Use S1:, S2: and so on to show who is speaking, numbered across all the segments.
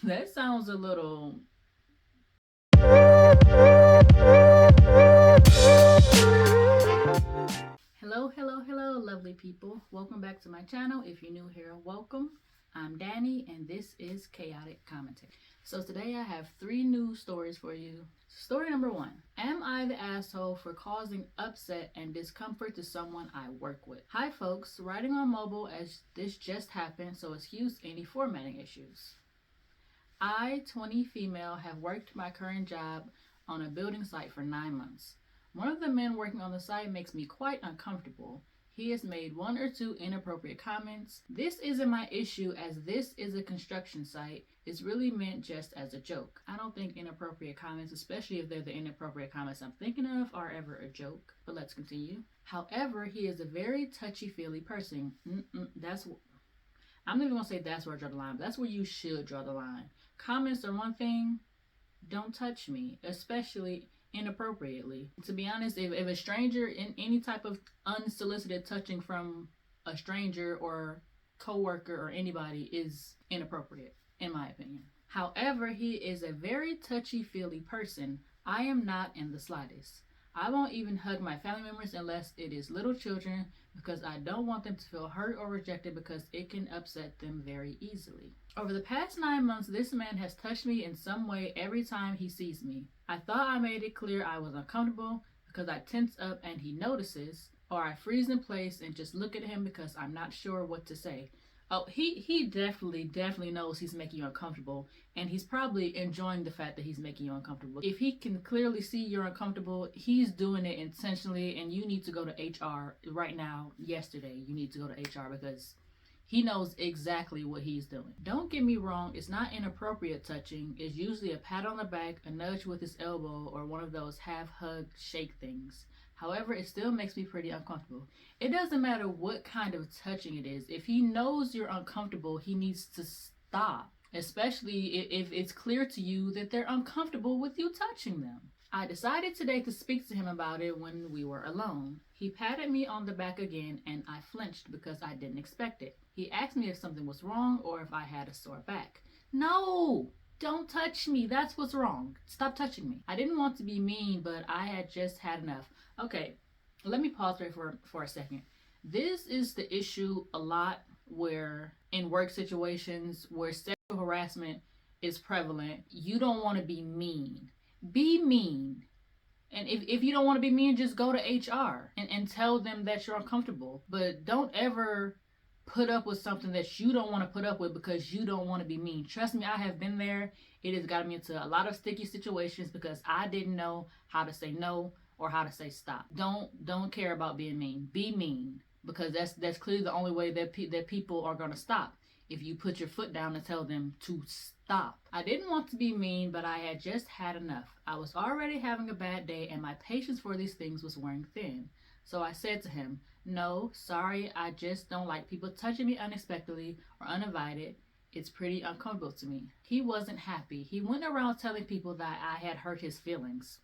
S1: That sounds a little. Hello, hello, hello, lovely people. Welcome back to my channel. If you're new here, welcome. I'm Danny, and this is Chaotic Commentary. So today I have 3 news stories for you. Story number 1. Am I the asshole for causing upset and discomfort to someone I work with? Hi folks, writing on mobile as this just happened, so excuse any formatting issues. I, 20 female, have worked my current job on a building site for 9 months. One of the men working on the site makes me quite uncomfortable. He has made 1 or 2 inappropriate comments. This isn't my issue as this is a construction site. It's really meant just as a joke. I don't think inappropriate comments, especially if they're the inappropriate comments I'm thinking of, are ever a joke. But let's continue. However, he is a very touchy-feely person. I'm not even gonna say that's where I draw the line, but that's where you should draw the line. Comments are one thing, don't touch me, especially inappropriately. To be honest, if a stranger in any type of unsolicited touching from a stranger or coworker or anybody is inappropriate, in my opinion. However, he is a very touchy-feely person. I am not in the slightest. I won't even hug my family members unless it is little children because I don't want them to feel hurt or rejected because it can upset them very easily. Over the past 9 months, this man has touched me in some way every time he sees me. I thought I made it clear I was uncomfortable because I tense up and he notices, or I freeze in place and just look at him because I'm not sure what to say. Oh, he definitely knows he's making you uncomfortable, and he's probably enjoying the fact that he's making you uncomfortable. If he can clearly see you're uncomfortable, he's doing it intentionally, and you need to go to HR right now. Yesterday, you need to go to HR because he knows exactly what he's doing. Don't get me wrong, it's not inappropriate touching. It's usually a pat on the back, a nudge with his elbow, or one of those half hug shake things. However, it still makes me pretty uncomfortable. It doesn't matter what kind of touching it is. If he knows you're uncomfortable, he needs to stop, especially if it's clear to you that they're uncomfortable with you touching them. I decided today to speak to him about it when we were alone. He patted me on the back again and I flinched because I didn't expect it. He asked me if something was wrong or if I had a sore back. No! Don't touch me. That's what's wrong. Stop touching me. I didn't want to be mean, but I had just had enough. Okay, let me pause right for a second. This is the issue a lot where in work situations where sexual harassment is prevalent, you don't want to be mean. Be mean. And if you don't want to be mean, just go to HR and tell them that you're uncomfortable. But don't ever put up with something that you don't want to put up with because you don't want to be mean. Trust me, I have been there. It has gotten me into a lot of sticky situations because I didn't know how to say no or how to say stop. Don't care about being mean. Be mean because that's clearly the only way that people are going to stop. If you put your foot down and tell them to stop. I didn't want to be mean, but I had just had enough. I was already having a bad day and my patience for these things was wearing thin. So I said to him, no, sorry, I just don't like people touching me unexpectedly or uninvited. It's pretty uncomfortable to me. He wasn't happy. He went around telling people that I had hurt his feelings.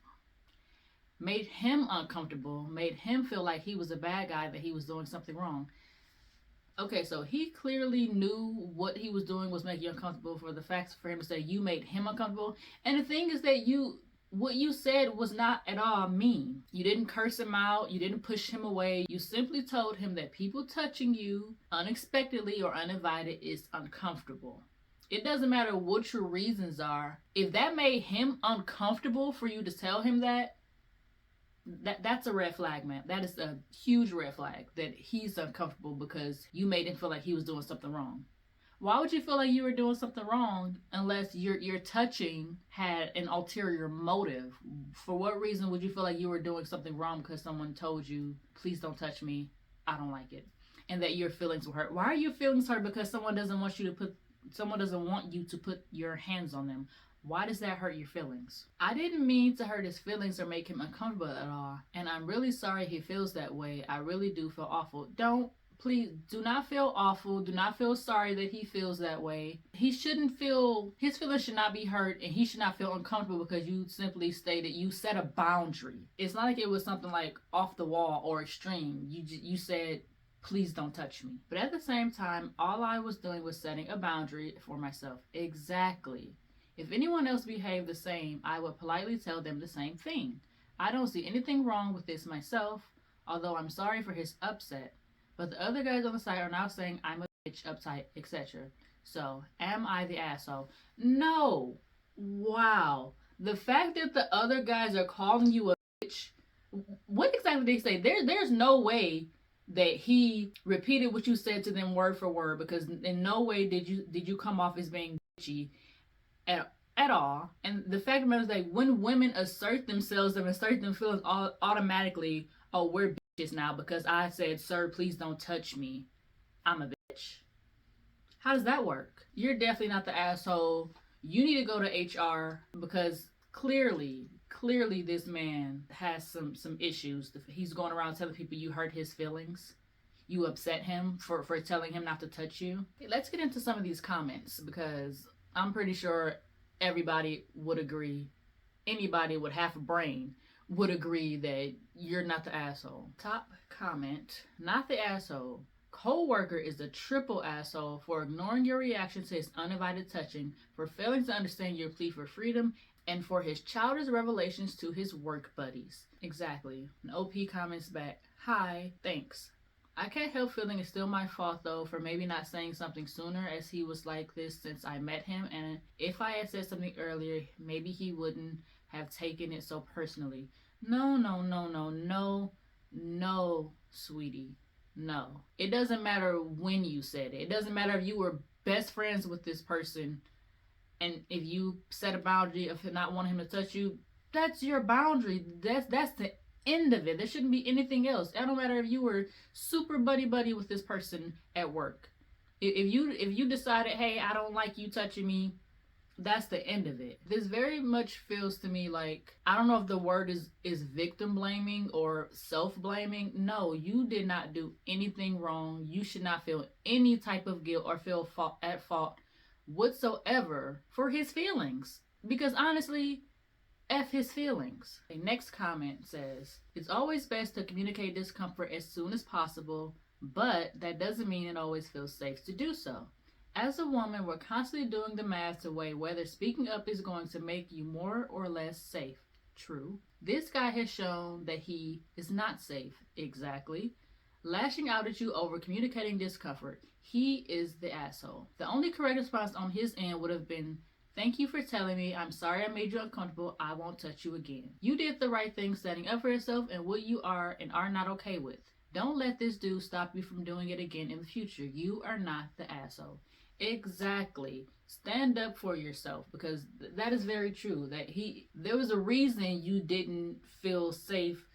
S1: Made him uncomfortable, made him feel like he was a bad guy, that he was doing something wrong. Okay, so he clearly knew what he was doing was making you uncomfortable for the facts for him to say you made him uncomfortable. And the thing is that what you said was not at all mean. You didn't curse him out, you didn't push him away. You simply told him that people touching you unexpectedly or uninvited is uncomfortable. It doesn't matter what your reasons are. If that made him uncomfortable for you to tell him that's a red flag, man. That is a huge red flag that he's uncomfortable because you made him feel like he was doing something wrong. Why would you feel like you were doing something wrong unless your touching had an ulterior motive? For what reason would you feel like you were doing something wrong because someone told you, please don't touch me, I don't like it, and that your feelings were hurt? Why are your feelings hurt because someone doesn't want you to put your hands on them? Why does that hurt your feelings? I didn't mean to hurt his feelings or make him uncomfortable at all. And I'm really sorry he feels that way. I really do feel awful. Please, do not feel awful. Do not feel sorry that he feels that way. His feelings should not be hurt and he should not feel uncomfortable because you simply stated, you set a boundary. It's not like it was something like off the wall or extreme. You said, please don't touch me. But at the same time, all I was doing was setting a boundary for myself. Exactly. If anyone else behaved the same, I would politely tell them the same thing. I don't see anything wrong with this myself, although I'm sorry for his upset. But the other guys on the site are now saying I'm a bitch, uptight, etc. So, am I the asshole? No. Wow. The fact that the other guys are calling you a bitch, what exactly did they say? There's no way that he repeated what you said to them word for word, because in no way did you come off as being bitchy at all. And the fact of the matter is that when women assert themselves and assert their feelings automatically, oh, we're bitches now because I said, sir, please don't touch me, I'm a bitch. How does that work? You're definitely not the asshole. You need to go to HR, because clearly this man has some issues. He's going around telling people you hurt his feelings. You upset him for telling him not to touch you. Let's get into some of these comments, because I'm pretty sure everybody would agree. Anybody with half a brain would agree that you're not the asshole. Top comment, not the asshole. Co-worker is a triple asshole for ignoring your reaction to his uninvited touching, for failing to understand your plea for freedom, and for his childish revelations to his work buddies. Exactly. And OP comments back, hi, thanks. I can't help feeling it's still my fault though for maybe not saying something sooner, as he was like this since I met him, and if I had said something earlier, maybe he wouldn't have taken it so personally. No, sweetie. No. It doesn't matter when you said it. It doesn't matter if you were best friends with this person, and if you set a boundary of not wanting him to touch you, that's your boundary. That's the end of it. There shouldn't be anything else. It don't matter if you were super buddy with this person at work. If you decided, hey, I don't like you touching me, that's the end of it. This very much feels to me like, I don't know if the word is victim blaming or self-blaming. No, you did not do anything wrong. You should not feel any type of guilt or feel at fault whatsoever for his feelings, because honestly, F his feelings. The next comment says, it's always best to communicate discomfort as soon as possible, but that doesn't mean it always feels safe to do so. As a woman, we're constantly doing the math to weigh whether speaking up is going to make you more or less safe. True. This guy has shown that he is not safe. Exactly. Lashing out at you over communicating discomfort. He is the asshole. The only correct response on his end would have been, thank you for telling me. I'm sorry I made you uncomfortable. I won't touch you again. You did the right thing standing up for yourself and what you are and are not okay with. Don't let this dude stop you from doing it again in the future. You are not the asshole. Exactly. Stand up for yourself, because that is very true. That there was a reason you didn't feel safe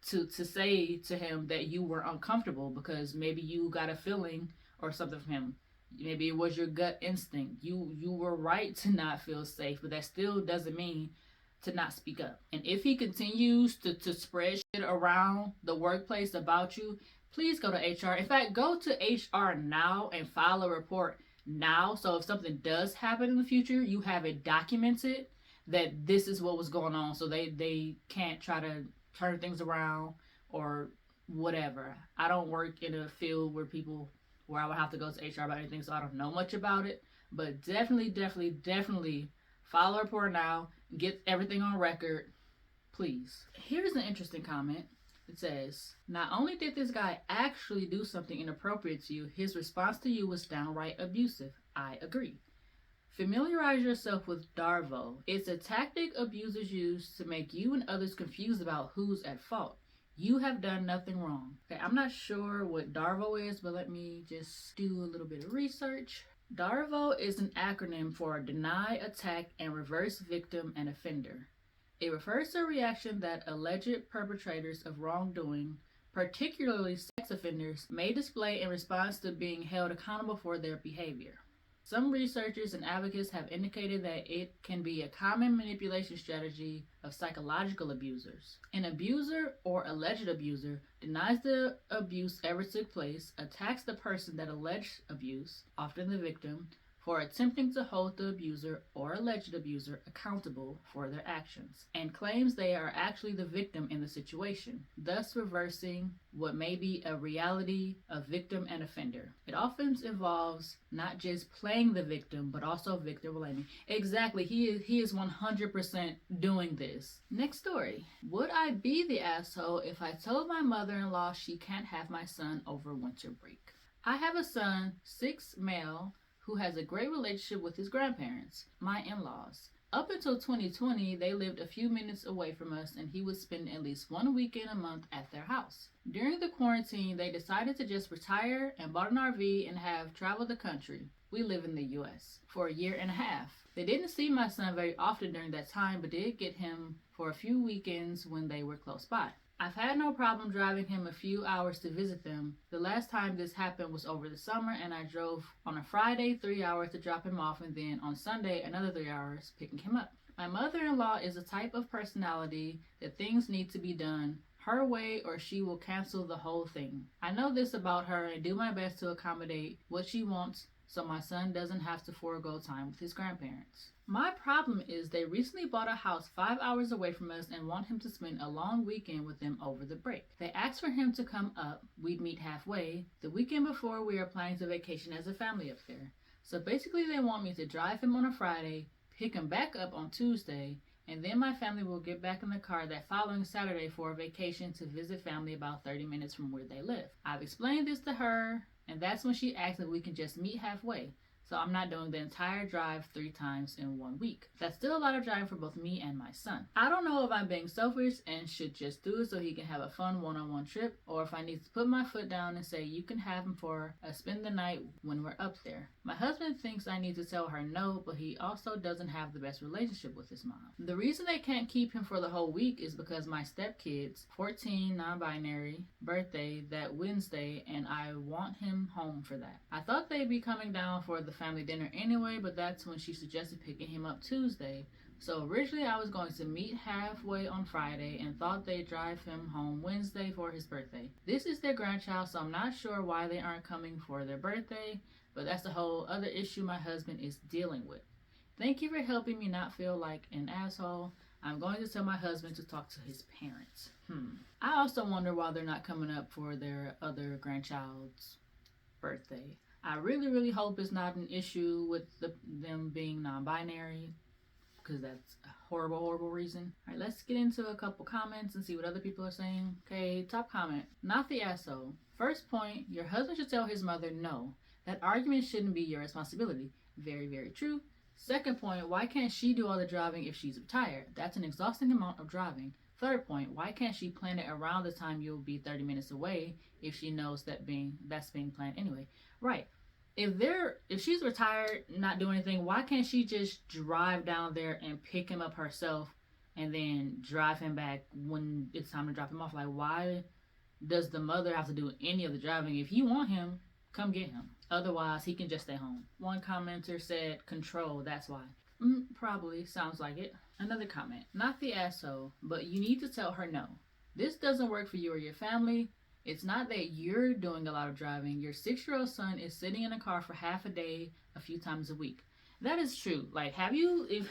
S1: to say to him that you were uncomfortable, because maybe you got a feeling or something from him. Maybe it was your gut instinct. You were right to not feel safe, but that still doesn't mean to not speak up. And if he continues to spread shit around the workplace about you, please go to HR. In fact, go to HR now and file a report now, so if something does happen in the future, you have it documented that this is what was going on, so they can't try to turn things around or whatever. I don't work in a field where I would have to go to HR about anything, so I don't know much about it, but definitely file a report now, get everything on record, please. Here's an interesting comment. It says, not only did this guy actually do something inappropriate to you, his response to you was downright abusive. I agree. Familiarize yourself with Darvo. It's a tactic abusers use to make you and others confused about who's at fault. You have done nothing wrong. Okay, I'm not sure what Darvo is, but let me just do a little bit of research. Darvo is an acronym for Deny, Attack, and Reverse Victim and Offender. It refers to a reaction that alleged perpetrators of wrongdoing, particularly sex offenders, may display in response to being held accountable for their behavior. Some researchers and advocates have indicated that it can be a common manipulation strategy of psychological abusers. An abuser or alleged abuser denies the abuse ever took place, attacks the person that alleged abuse, often the victim, for attempting to hold the abuser or alleged abuser accountable for their actions, and claims they are actually the victim in the situation, thus reversing what may be a reality of victim and offender. It often involves not just playing the victim, but also victim blaming. Exactly, he is 100% doing this. Next story. Would I be the asshole if I told my mother-in-law she can't have my son over winter break? I have a son, 6 male, who has a great relationship with his grandparents, my in-laws. Up until 2020, they lived a few minutes away from us, and he would spend at least 1 weekend a month at their house. During the quarantine, they decided to just retire and bought an RV and have traveled the country. We live in the U.S. for a year and a half. They didn't see my son very often during that time, but did get him for a few weekends when they were close by. I've had no problem driving him a few hours to visit them. The last time this happened was over the summer, and I drove on a Friday 3 hours to drop him off, and then on Sunday another 3 hours picking him up. My mother-in-law is a type of personality that things need to be done her way or she will cancel the whole thing. I know this about her and do my best to accommodate what she wants so my son doesn't have to forego time with his grandparents. My problem is they recently bought a house 5 hours away from us and want him to spend a long weekend with them over the break. They asked for him to come up, we'd meet halfway. The weekend before, we are planning to vacation as a family up there. So basically they want me to drive him on a Friday, pick him back up on Tuesday, and then my family will get back in the car that following Saturday for a vacation to visit family about 30 minutes from where they live. I've explained this to her, and that's when she asked if we can just meet halfway. So I'm not doing the entire drive 3 times in 1 week. That's still a lot of driving for both me and my son. I don't know if I'm being selfish and should just do it so he can have a fun one-on-one trip, or if I need to put my foot down and say you can have him for a spend the night when we're up there. My husband thinks I need to tell her no, but he also doesn't have the best relationship with his mom. The reason they can't keep him for the whole week is because my stepkids, 14 non-binary, birthday that Wednesday, and I want him home for that. I thought they'd be coming down for the family dinner anyway, but that's when she suggested picking him up Tuesday. So originally I was going to meet halfway on Friday and thought they'd drive him home Wednesday for his birthday. This is their grandchild, so I'm not sure why they aren't coming for their birthday, but that's a whole other issue my husband is dealing with. Thank you for helping me not feel like an asshole. I'm going to tell my husband to talk to his parents. I also wonder why they're not coming up for their other grandchild's birthday. I really hope it's not an issue with them being non-binary, because that's a horrible reason. All right, let's get into a couple comments and see what other people are saying. Okay, top comment. Not the asshole. First point, your husband should tell his mother no. That argument shouldn't be your responsibility. Very true. Second point, why can't she do all the driving if she's retired? That's an exhausting amount of driving. Third point, why can't she plan it around the time you'll be 30 minutes away if she knows that's being planned anyway? Right. If she's retired, not doing anything, why can't she just drive down there and pick him up herself and then drive him back when it's time to drop him off? Like, why does the mother have to do any of the driving? If you want him, come get him. Otherwise, he can just stay home. One commenter said, control, that's why. Probably, sounds like it. Another comment, not the asshole, but you need to tell her no. This doesn't work for you or your family. It's not that you're doing a lot of driving. Your 6-year-old son is sitting in a car for half a day, a few times a week. That is true. Like, if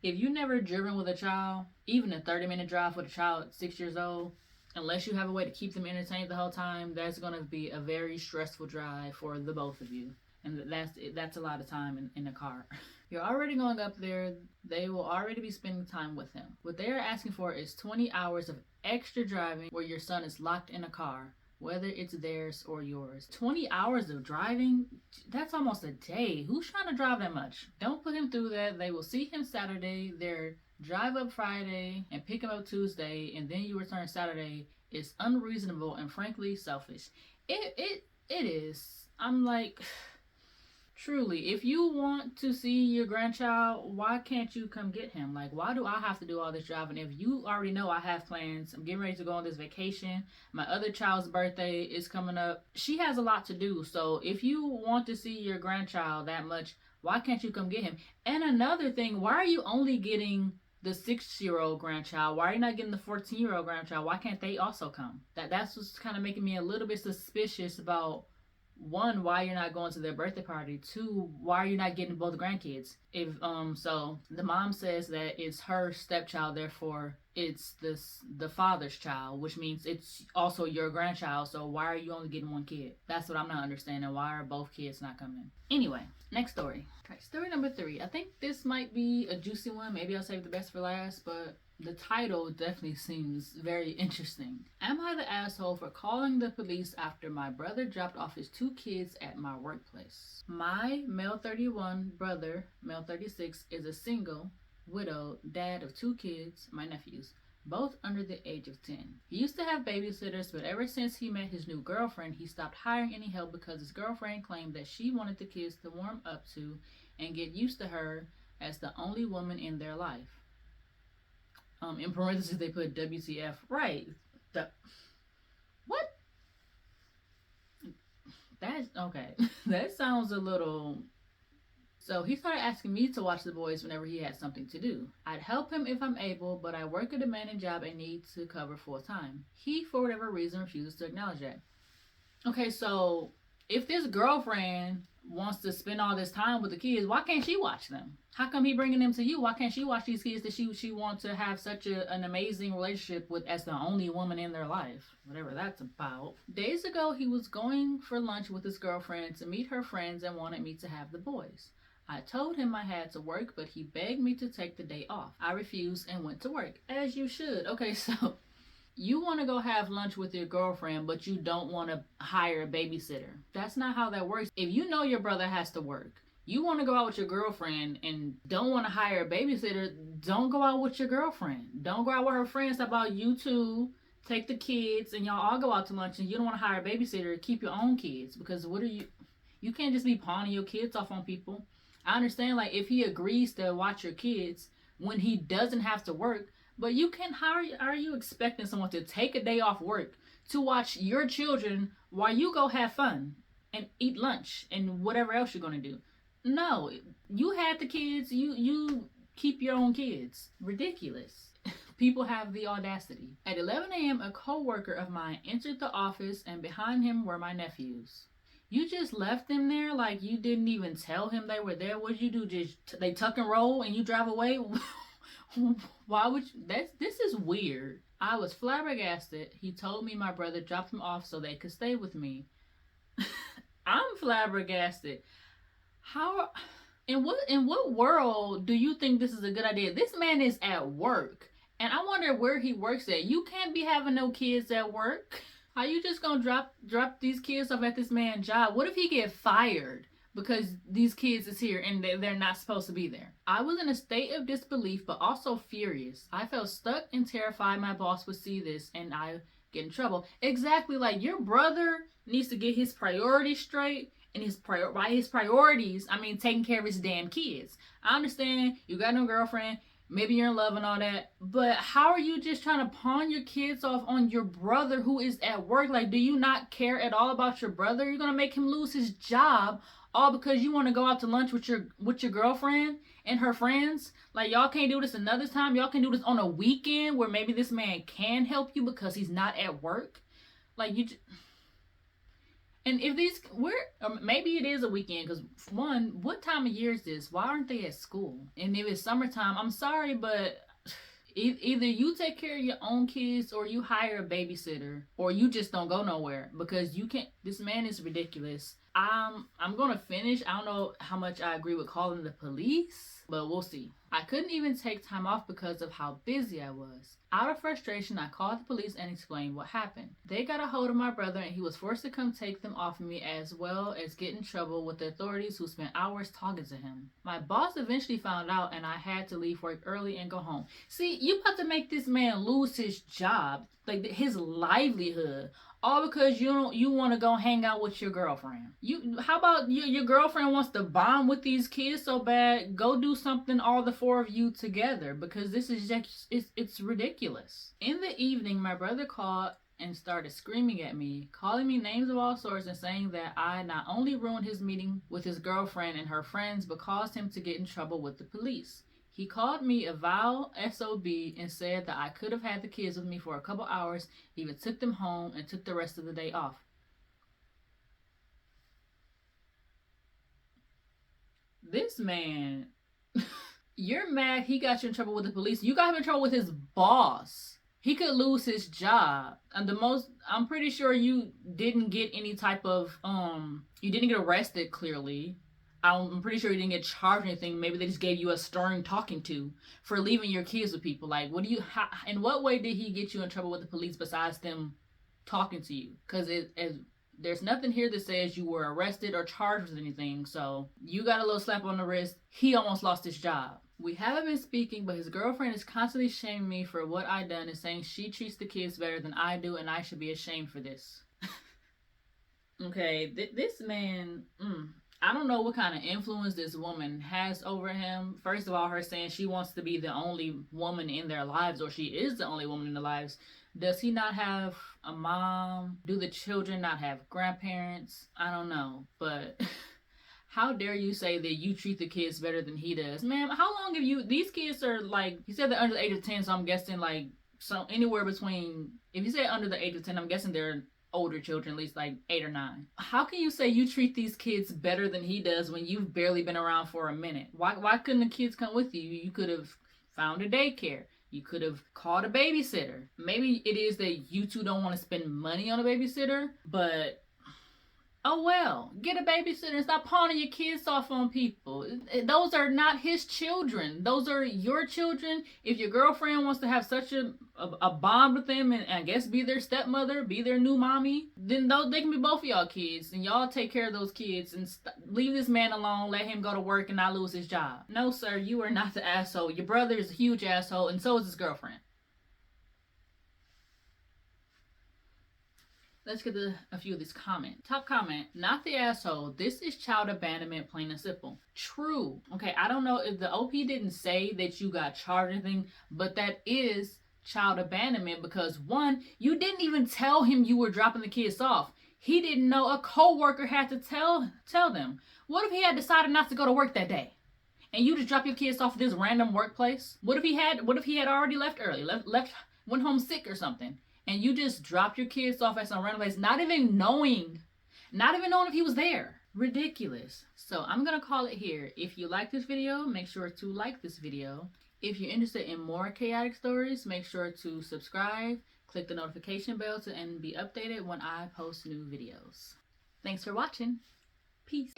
S1: you never driven with a child, even a 30-minute drive with a child at 6 years old, unless you have a way to keep them entertained the whole time, that's going to be a very stressful drive for the both of you. And that's a lot of time in a car. You're already going up there. They will already be spending time with him. What they are asking for is 20 hours of extra driving where your son is locked in a car, whether it's theirs or yours. 20 hours of driving? That's almost a day. Who's trying to drive that much? Don't put him through that. They will see him Saturday. Their drive up Friday and pick him up Tuesday, and then you return Saturday is unreasonable and frankly selfish. It is. I'm like... Truly, if you want to see your grandchild, why can't you come get him? Like, why do I have to do all this driving? If you already know I have plans, I'm getting ready to go on this vacation. My other child's birthday is coming up. She has a lot to do. So if you want to see your grandchild that much, why can't you come get him? And another thing, why are you only getting the 6-year-old grandchild? Why are you not getting the 14-year-old grandchild? Why can't they also come? That's what's kind of making me a little bit suspicious about one, why you're not going to their birthday party. Two, why are you not getting both grandkids? If so the mom says that it's her stepchild, therefore it's the father's child, which means it's also your grandchild. So why are you only getting one kid? That's what I'm not understanding. Why are both kids not coming? Anyway, next story. Okay, story number 3. I think this might be a juicy one. Maybe I'll save the best for last, but the title definitely seems very interesting. Am I the asshole for calling the police after my brother dropped off his 2 kids at my workplace? My male 31 brother, male 36, is a single, widowed dad of 2 kids, my nephews, both under the age of 10. He used to have babysitters, but ever since he met his new girlfriend, he stopped hiring any help because his girlfriend claimed that she wanted the kids to warm up to and get used to her as the only woman in their life. In parentheses, they put WTF. Right. What? That's okay. That sounds a little. So he started asking me to watch the boys whenever he had something to do. I'd help him if I'm able, but I work a demanding job and need to cover full time. He, for whatever reason, refuses to acknowledge that. Okay, so if this girlfriend wants to spend all this time with the kids, why can't she watch them? How come he bringing them to you? Why can't she watch these kids that she wants to have such an amazing relationship with as the only woman in their life? Whatever that's about. Days ago, he was going for lunch with his girlfriend to meet her friends and wanted me to have the boys. I told him I had to work, but he begged me to take the day off. I refused and went to work, as you should. Okay, so you want to go have lunch with your girlfriend, but you don't want to hire a babysitter. That's not how that works. If you know your brother has to work, you want to go out with your girlfriend and don't want to hire a babysitter, don't go out with your girlfriend. Don't go out with her friends. How about you two take the kids and y'all all go out to lunch and you don't want to hire a babysitter, keep your own kids, because you can't just be pawning your kids off on people. I understand, like, if he agrees to watch your kids when he doesn't have to work, but you can't. How are you expecting someone to take a day off work to watch your children while you go have fun and eat lunch and whatever else you're gonna do? No, you had the kids. You keep your own kids. Ridiculous. People have the audacity. At 11 a.m., a co-worker of mine entered the office, and behind him were my nephews. You just left them there like you didn't even tell him they were there. What'd you do? Just they tuck and roll and you drive away? Why would you? This is weird. I was flabbergasted. He told me my brother dropped him off so they could stay with me. I'm flabbergasted. How? In what world do you think this is a good idea? This man is at work, and I wonder where he works at. You can't be having no kids at work. How you just gonna drop these kids off at this man's job? What if he get fired because these kids is here and they're not supposed to be there? I was in a state of disbelief, but also furious. I felt stuck and terrified my boss would see this and I get in trouble. Exactly, like your brother needs to get his priorities straight, and by his priorities, I mean taking care of his damn kids. I understand you got no girlfriend. Maybe you're in love and all that, but how are you just trying to pawn your kids off on your brother who is at work? Like, do you not care at all about your brother? You're gonna make him lose his job all because you want to go out to lunch with your girlfriend and her friends? Like, y'all can't do this another time? Y'all can do this on a weekend where maybe this man can help you because he's not at work? Like, and if maybe it is a weekend, because one, what time of year is this? Why aren't they at school? And if it's summertime, I'm sorry, but either you take care of your own kids or you hire a babysitter or you just don't go nowhere, because you can't. This man is ridiculous. I'm gonna finish. I don't know how much I agree with calling the police, but we'll see. I couldn't even take time off because of how busy I was. Out of frustration, I called the police and explained what happened. They got a hold of my brother and he was forced to come take them off of me, as well as get in trouble with the authorities who spent hours talking to him. My boss eventually found out and I had to leave work early and go home. See, you about to make this man lose his job, like his livelihood, all because you want to go hang out with your girlfriend. How about your girlfriend wants to bond with these kids so bad? Go do something, all the 4 of you together, because this is just it's ridiculous. In the evening, my brother called and started screaming at me, calling me names of all sorts and saying that I not only ruined his meeting with his girlfriend and her friends, but caused him to get in trouble with the police. He called me a vile SOB and said that I could have had the kids with me for a couple hours, even took them home and took the rest of the day off. This man, you're mad he got you in trouble with the police. You got him in trouble with his boss. He could lose his job. And I'm pretty sure you didn't get any type of, you didn't get arrested, clearly. I'm pretty sure you didn't get charged or anything. Maybe they just gave you a stern talking to for leaving your kids with people. Like, in what way did he get you in trouble with the police besides them talking to you? Because there's nothing here that says you were arrested or charged with anything. So you got a little slap on the wrist. He almost lost his job. We haven't been speaking, but his girlfriend is constantly shaming me for what I done and saying she treats the kids better than I do and I should be ashamed for this. Okay, this man, I don't know what kind of influence this woman has over him. First of all, her saying she wants to be the only woman in their lives, or she is the only woman in their lives. Does he not have a mom? Do the children not have grandparents? I don't know, but how dare you say that you treat the kids better than he does? Ma'am, how long have you, these kids are like, you said they're under the age of 10, so I'm guessing like, so anywhere between, if you say under the age of 10, I'm guessing they're older children, at least like 8 or 9. How can you say you treat these kids better than he does when you've barely been around for a minute? Why couldn't the kids come with you? You could have found a daycare. You could have called a babysitter. Maybe it is that you two don't want to spend money on a babysitter, but oh well, get a babysitter and stop pawning your kids off on people. Those are not his children. Those are your children. If your girlfriend wants to have such a bond with them and I guess be their stepmother, be their new mommy, then they can be both of y'all kids and y'all take care of those kids and leave this man alone, let him go to work and not lose his job. No, sir, you are not the asshole. Your brother is a huge asshole and so is his girlfriend. Let's get to a few of these comments. Top comment, not the asshole. This is child abandonment, plain and simple. True. Okay, I don't know if the OP didn't say that you got charged or anything, but that is child abandonment because one, you didn't even tell him you were dropping the kids off. He didn't know. A co-worker had to tell them. What if he had decided not to go to work that day? And you just drop your kids off at this random workplace? What if he had already left early, went home sick or something? And you just dropped your kids off at some random place, not even knowing if he was there. Ridiculous. So I'm going to call it here. If you like this video, make sure to like this video. If you're interested in more chaotic stories, make sure to subscribe, click the notification bell and be updated when I post new videos. Thanks for watching. Peace.